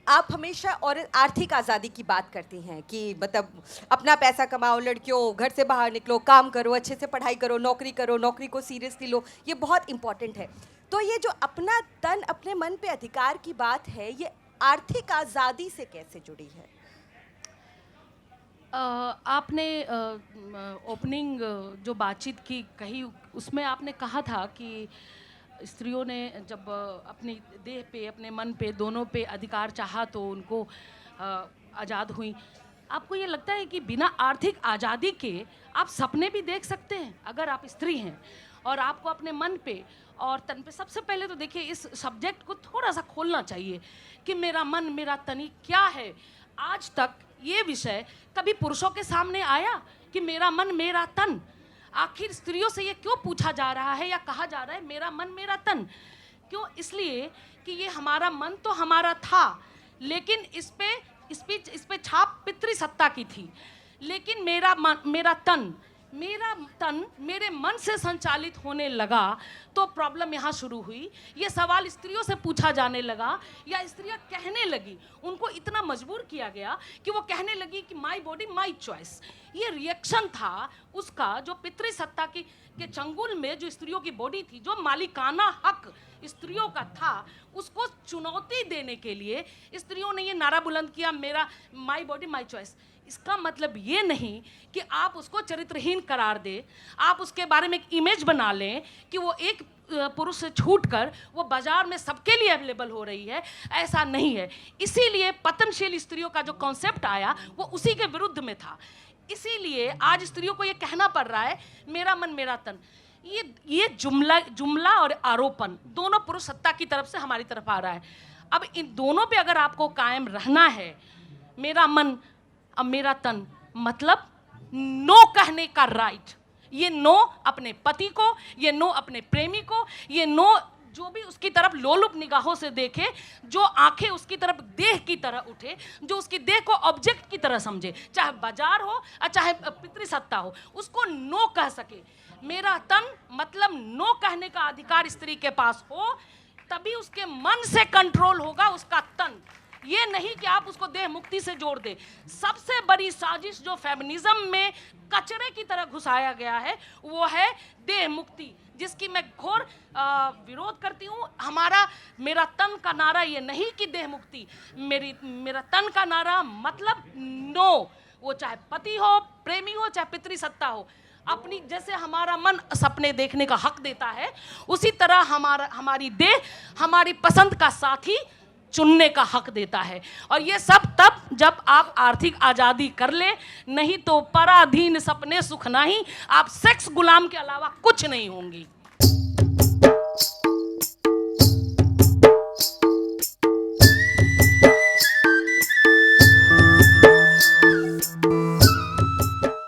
आप हमेशा और आर्थिक आज़ादी की बात करती हैं कि मतलब अपना पैसा कमाओ, लड़कियों घर से बाहर निकलो, काम करो, अच्छे से पढ़ाई करो, नौकरी को सीरियसली लो, ये बहुत इम्पॉर्टेंट है। तो ये जो अपना तन अपने मन पे अधिकार की बात है, ये आर्थिक आज़ादी से कैसे जुड़ी है? आपने ओपनिंग जो बातचीत की कही, उसमें आपने कहा था कि स्त्रियों ने जब अपनी देह पे, अपने मन पे, दोनों पे अधिकार चाहा तो उनको आज़ाद हुई। आपको ये लगता है कि बिना आर्थिक आज़ादी के आप सपने भी देख सकते हैं अगर आप स्त्री हैं और आपको अपने मन पे और तन पे? सबसे पहले तो देखिए, इस सब्जेक्ट को थोड़ा सा खोलना चाहिए कि मेरा मन मेरा तनी क्या है। आज तक ये विषय कभी पुरुषों के सामने आया कि मेरा मन मेरा तन? आखिर स्त्रियों से ये क्यों पूछा जा रहा है या कहा जा रहा है मेरा मन मेरा तन? क्यों? इसलिए कि ये हमारा मन तो हमारा था, लेकिन इस पे छाप पितृसत्ता की थी। लेकिन मेरा तन मेरे मन से संचालित होने लगा तो प्रॉब्लम यहाँ शुरू हुई। ये सवाल स्त्रियों से पूछा जाने लगा या स्त्रियाँ कहने लगी, उनको इतना मजबूर किया गया कि वो कहने लगी कि माई बॉडी माई चॉइस। ये रिएक्शन था उसका, जो पितृसत्ता के चंगुल में जो स्त्रियों की बॉडी थी, जो मालिकाना हक स्त्रियों का था, उसको चुनौती देने के लिए स्त्रियों ने ये नारा बुलंद किया, मेरा माई बॉडी माई चॉइस। इसका मतलब ये नहीं कि आप उसको चरित्रहीन करार दे, आप उसके बारे में एक इमेज बना लें कि वो एक पुरुष से छूटकर वो बाजार में सबके लिए अवेलेबल हो रही है। ऐसा नहीं है। इसीलिए पतनशील स्त्रियों का जो कॉन्सेप्ट आया वो उसी के विरुद्ध में था। इसीलिए आज स्त्रियों को ये कहना पड़ रहा है मेरा मन मेरा तन। ये जुमला और आरोपण दोनों पुरुष सत्ता की तरफ से हमारी तरफ आ रहा है। अब इन दोनों पे अगर आपको कायम रहना है, मेरा मन अब मेरा तन मतलब नो कहने का राइट। ये नो अपने पति को, ये नो अपने प्रेमी को, ये नो जो भी उसकी तरफ लोलुप निगाहों से देखे, जो आंखें उसकी तरफ देह की तरह उठे, जो उसकी देह को ऑब्जेक्ट की तरह समझे, चाहे बाजार हो और चाहे पितृसत्ता हो, उसको नो कह सके। मेरा तन मतलब नो कहने का अधिकार स्त्री के पास हो, तभी उसके मन से कंट्रोल होगा उसका तन। ये नहीं कि आप उसको देह मुक्ति से जोड़ दे। सबसे बड़ी साजिश जो फेमिनिज्म में कचरे की तरह घुसाया गया है वो है देह मुक्ति, जिसकी मैं घोर विरोध करती हूँ। मेरा तन का नारा ये नहीं कि देह मुक्ति, मेरा तन का नारा मतलब नो। वो चाहे पति हो, प्रेमी हो, चाहे पितृसत्ता हो। अपनी जैसे हमारा मन सपने देखने का हक देता है, उसी तरह हमारी देह हमारी पसंद का साथी चुनने का हक देता है। और ये सब तब जब आप आर्थिक आज़ादी कर ले, नहीं तो पराधीन सपने सुख नहीं, आप सेक्स गुलाम के अलावा कुछ नहीं होंगी।